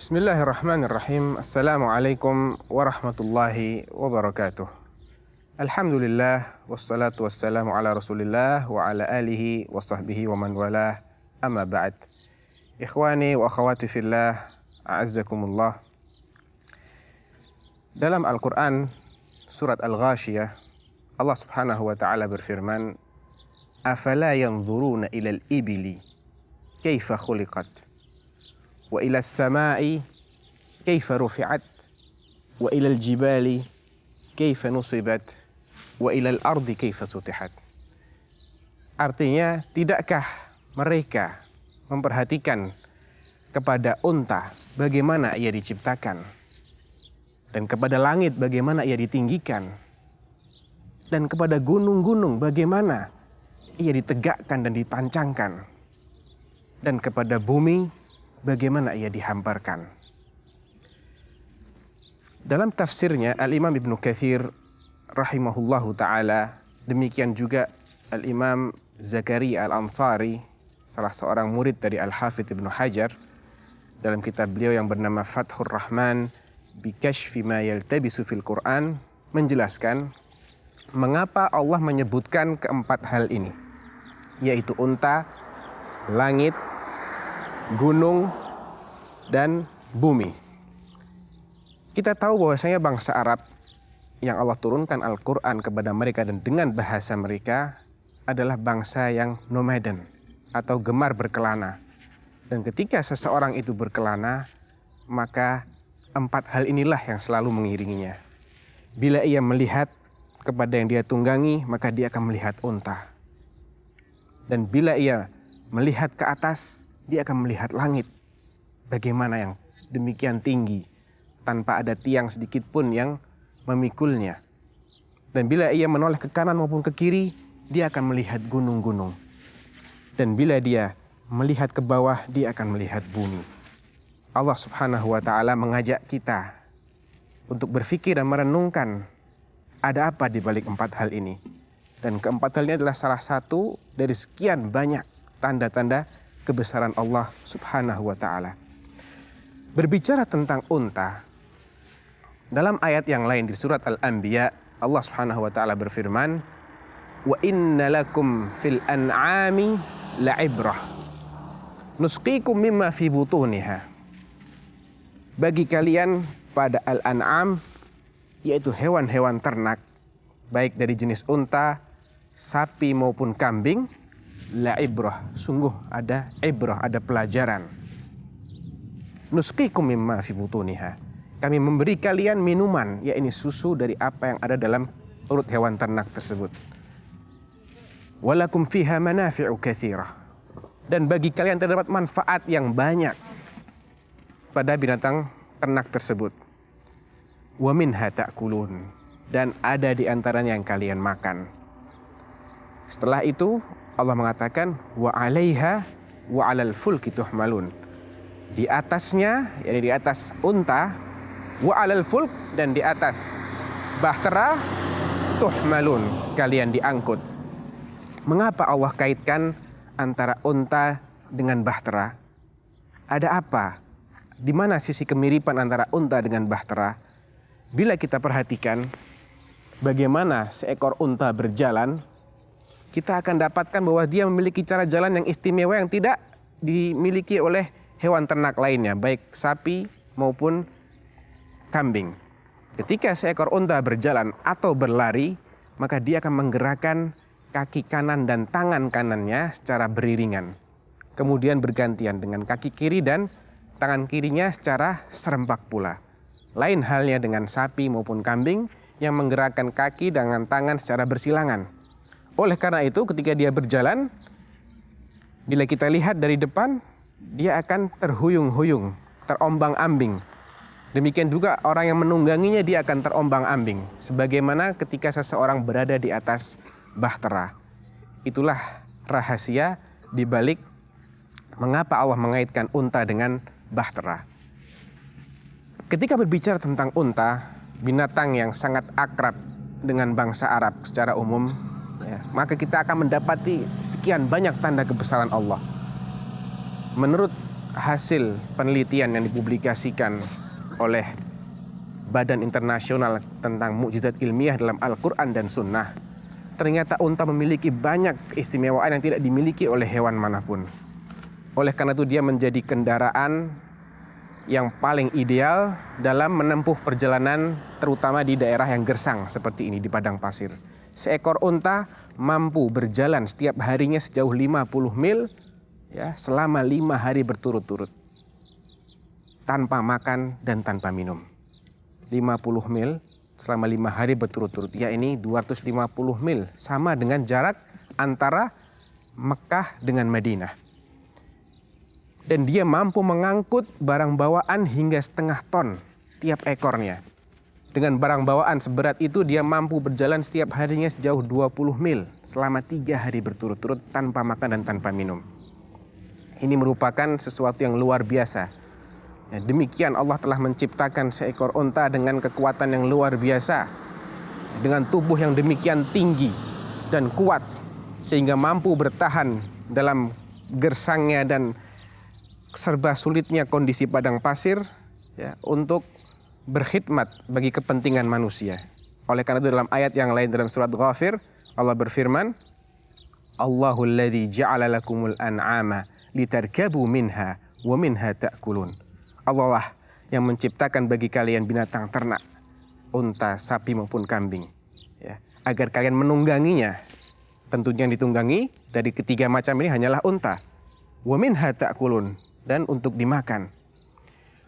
Bismillahirrahmanirrahim. Assalamualaikum warahmatullahi wabarakatuh. Alhamdulillah, wassalatu wassalamu ala rasulillah wa ala alihi wa sahbihi wa man walah, amma ba'd. Ikhwani wa akhawati fillah, a'azzakumullah. Dalam Al-Quran, surat Al-Ghashiyah, Allah subhanahu wa ta'ala berfirman, Afala yanzuruna ilal ibili, kaifa khuliqat, wa ila samai kaifa rufi'at, wa ila jibali kaifa nusibat, wa ila ardi kaifa sutihat. Artinya, tidakkah mereka memperhatikan kepada unta bagaimana ia diciptakan, dan kepada langit bagaimana ia ditinggikan, dan kepada gunung-gunung bagaimana ia ditegakkan dan dipancangkan, dan kepada bumi bagaimana ia dihamparkan. Dalam tafsirnya Al-Imam Ibnu Katsir rahimahullahu ta'ala, demikian juga Al-Imam Zakaria Al-Ansari, salah seorang murid dari Al-Hafidh Ibnu Hajar, dalam kitab beliau yang bernama Fathur Rahman bi Kashfi ma yaltabisu fil Quran, menjelaskan mengapa Allah menyebutkan keempat hal ini, yaitu unta, langit, gunung, dan bumi. Kita tahu bahwasanya bangsa Arab yang Allah turunkan Al-Quran kepada mereka dan dengan bahasa mereka adalah bangsa yang nomaden atau gemar berkelana. Dan ketika seseorang itu berkelana, maka empat hal inilah yang selalu mengiringinya. Bila ia melihat kepada yang dia tunggangi, maka dia akan melihat unta. Dan bila ia melihat ke atas, dia akan melihat langit. Bagaimana yang demikian tinggi, tanpa ada tiang sedikit pun yang memikulnya. Dan bila ia menoleh ke kanan maupun ke kiri, dia akan melihat gunung-gunung. Dan bila dia melihat ke bawah, dia akan melihat bumi. Allah subhanahu wa ta'ala mengajak kita untuk berfikir dan merenungkan ada apa di balik empat hal ini. Dan keempat hal ini adalah salah satu dari sekian banyak tanda-tanda kebesaran Allah subhanahu wa ta'ala. Berbicara tentang unta, dalam ayat yang lain di surat Al-Anbiya, Allah subhanahu wa ta'ala berfirman, Wa inna lakum fil an'ami la'ibrah, nusqikum mimma fi butuniha. Bagi kalian pada Al-An'am, yaitu hewan-hewan ternak, baik dari jenis unta, sapi maupun kambing, la'ibrah, sungguh ada ibrah, ada pelajaran. Nusqikum mimma fi butuniha, kami memberi kalian minuman, yakni susu dari apa yang ada dalam perut hewan ternak tersebut. Walakum fiha manafi'u katsirah, dan bagi kalian terdapat manfaat yang banyak pada binatang ternak tersebut. Wa minha ta'kulun, dan ada di antaranya yang kalian makan. Setelah itu Allah mengatakan wa 'alaiha wa 'alal fulki tuhmalun. Di atasnya, yakni di atas unta, wa 'alal fulk, dan di atas bahtera, tuhmalun, kalian diangkut. Mengapa Allah kaitkan antara unta dengan bahtera? Ada apa? Di mana sisi kemiripan antara unta dengan bahtera? Bila kita perhatikan bagaimana seekor unta berjalan, kita akan dapatkan bahwa dia memiliki cara jalan yang istimewa yang tidak dimiliki oleh hewan ternak lainnya, baik sapi maupun kambing. Ketika seekor unta berjalan atau berlari, maka dia akan menggerakkan kaki kanan dan tangan kanannya secara beriringan. Kemudian bergantian dengan kaki kiri dan tangan kirinya secara serempak pula. Lain halnya dengan sapi maupun kambing yang menggerakkan kaki dengan tangan secara bersilangan. Oleh karena itu, ketika dia berjalan, bila kita lihat dari depan, dia akan terhuyung-huyung, terombang-ambing. Demikian juga orang yang menungganginya, dia akan terombang-ambing. Sebagaimana ketika seseorang berada di atas bahtera. Itulah rahasia di balik mengapa Allah mengaitkan unta dengan bahtera. Ketika berbicara tentang unta, binatang yang sangat akrab dengan bangsa Arab secara umum, ya, maka kita akan mendapati sekian banyak tanda kebesaran Allah. Menurut hasil penelitian yang dipublikasikan oleh Badan Internasional tentang Mukjizat Ilmiah dalam Al-Quran dan Sunnah, ternyata unta memiliki banyak keistimewaan yang tidak dimiliki oleh hewan manapun. Oleh karena itu dia menjadi kendaraan yang paling ideal dalam menempuh perjalanan, terutama di daerah yang gersang seperti ini di padang pasir. Seekor unta mampu berjalan setiap harinya sejauh 50 mil ya, selama 5 hari berturut-turut, tanpa makan dan tanpa minum. 50 mil selama 5 hari berturut-turut, ya ini 250 mil, sama dengan jarak antara Mekah dengan Madinah. Dan dia mampu mengangkut barang bawaan hingga setengah ton tiap ekornya. Dengan barang bawaan seberat itu dia mampu berjalan setiap harinya sejauh 20 mil selama 3 hari berturut-turut tanpa makan dan tanpa minum. Ini merupakan sesuatu yang luar biasa. Ya, demikian Allah telah menciptakan seekor unta dengan kekuatan yang luar biasa, dengan tubuh yang demikian tinggi dan kuat, sehingga mampu bertahan dalam gersangnya dan serba sulitnya kondisi padang pasir ya, untuk berkhidmat bagi kepentingan manusia. Oleh karena itu dalam ayat yang lain dalam surat Ghafir, Allah berfirman, Allahul ladzi ja'ala lakumul an'ama litarkabu minha wa minha ta'kulun. Allah lah yang menciptakan bagi kalian binatang ternak, unta, sapi maupun kambing, ya, agar kalian menungganginya. Tentunya yang ditunggangi dari ketiga macam ini hanyalah unta. Wa minha ta'kulun, dan untuk dimakan.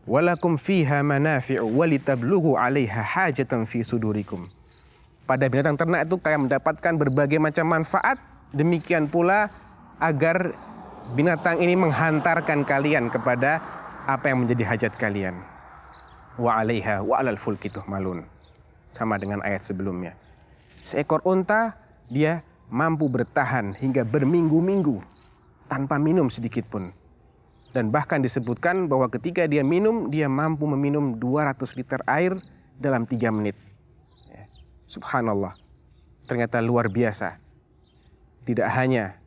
Walakum fiha manafi'u walitablugu 'alaiha hajatan fi sudurikum. Pada binatang ternak itu kalian mendapatkan berbagai macam manfaat, demikian pula agar binatang ini menghantarkan kalian kepada apa yang menjadi hajat kalian. Wa 'alaiha wa 'alal fulki tuhmalun. Sama dengan ayat sebelumnya. Seekor unta dia mampu bertahan hingga berminggu-minggu tanpa minum sedikit pun. Dan bahkan disebutkan bahwa ketika dia minum, dia mampu meminum 200 liter air dalam 3 menit. Ya. Subhanallah. Ternyata luar biasa. Tidak hanya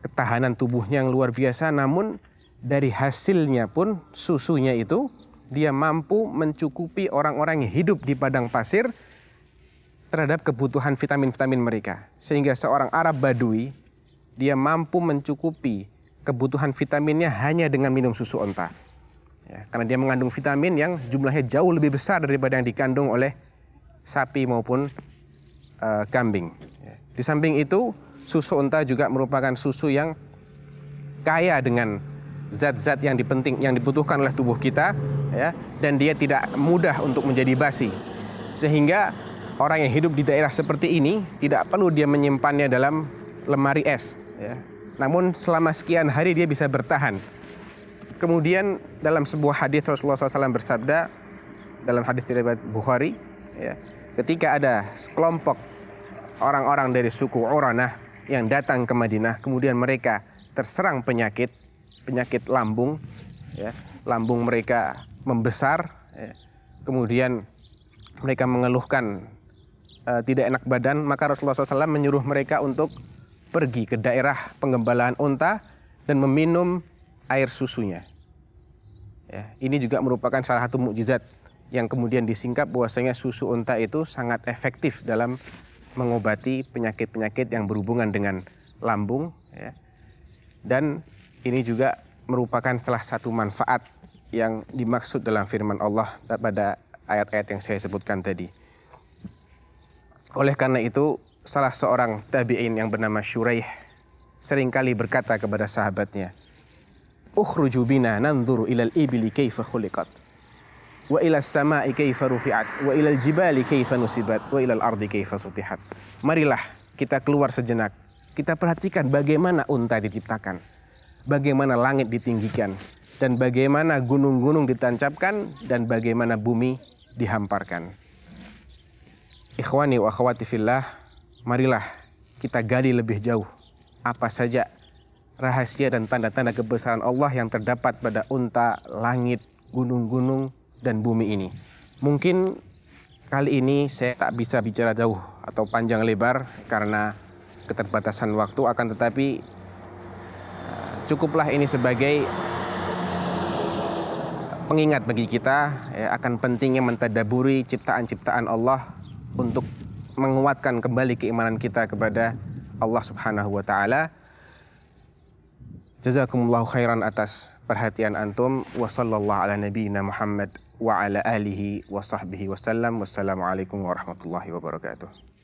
ketahanan tubuhnya yang luar biasa, namun dari hasilnya pun, susunya itu, dia mampu mencukupi orang-orang yang hidup di padang pasir terhadap kebutuhan vitamin-vitamin mereka. Sehingga seorang Arab Badui, dia mampu mencukupi kebutuhan vitaminnya hanya dengan minum susu unta. Ya, karena dia mengandung vitamin yang jumlahnya jauh lebih besar daripada yang dikandung oleh sapi maupun kambing. Ya. Di samping itu, susu unta juga merupakan susu yang kaya dengan zat-zat yang dibutuhkan oleh tubuh kita, ya, dan dia tidak mudah untuk menjadi basi. Sehingga orang yang hidup di daerah seperti ini tidak perlu dia menyimpannya dalam lemari es, ya. Namun selama sekian hari dia bisa bertahan. Kemudian dalam sebuah hadis Rasulullah SAW bersabda, dalam hadis riwayat Bukhari, ya, ketika ada sekelompok orang-orang dari suku Uranah yang datang ke Madinah, kemudian mereka terserang penyakit lambung, ya, lambung mereka membesar, ya. Kemudian mereka mengeluhkan tidak enak badan, maka Rasulullah SAW menyuruh mereka untuk pergi ke daerah penggembalaan unta dan meminum air susunya. Ya, ini juga merupakan salah satu mukjizat yang kemudian disingkap bahwasanya susu unta itu sangat efektif dalam mengobati penyakit-penyakit yang berhubungan dengan lambung, ya. Dan ini juga merupakan salah satu manfaat yang dimaksud dalam firman Allah pada ayat-ayat yang saya sebutkan tadi. Oleh karena itu, salah seorang tabi'in yang bernama Syuraih seringkali berkata kepada sahabatnya, "Ukhruju bina nanzuru ilal ibili kaifa khuliqat, wa ilal sama'i kaifa rufi'at, wa ilal jibali kaifa nusibat, wa ilal ardi kaifa sutihat." Marilah kita keluar sejenak. Kita perhatikan bagaimana unta diciptakan, bagaimana langit ditinggikan, dan bagaimana gunung-gunung ditancapkan, dan bagaimana bumi dihamparkan. Ikhwani wa akhwati fillah, marilah kita gali lebih jauh apa saja rahasia dan tanda-tanda kebesaran Allah yang terdapat pada unta, langit, gunung-gunung, dan bumi ini. Mungkin kali ini saya tak bisa bicara jauh atau panjang lebar karena keterbatasan waktu, akan tetapi cukuplah ini sebagai pengingat bagi kita akan pentingnya mentadaburi ciptaan-ciptaan Allah untuk menguatkan kembali keimanan kita kepada Allah Subhanahu wa taala. Jazakumullahu khairan atas perhatian antum. Wa sallallahu ala nabiyyina Muhammad wa ala alihi wa sahbihi wasallam. Wassalamualaikum warahmatullahi wabarakatuh.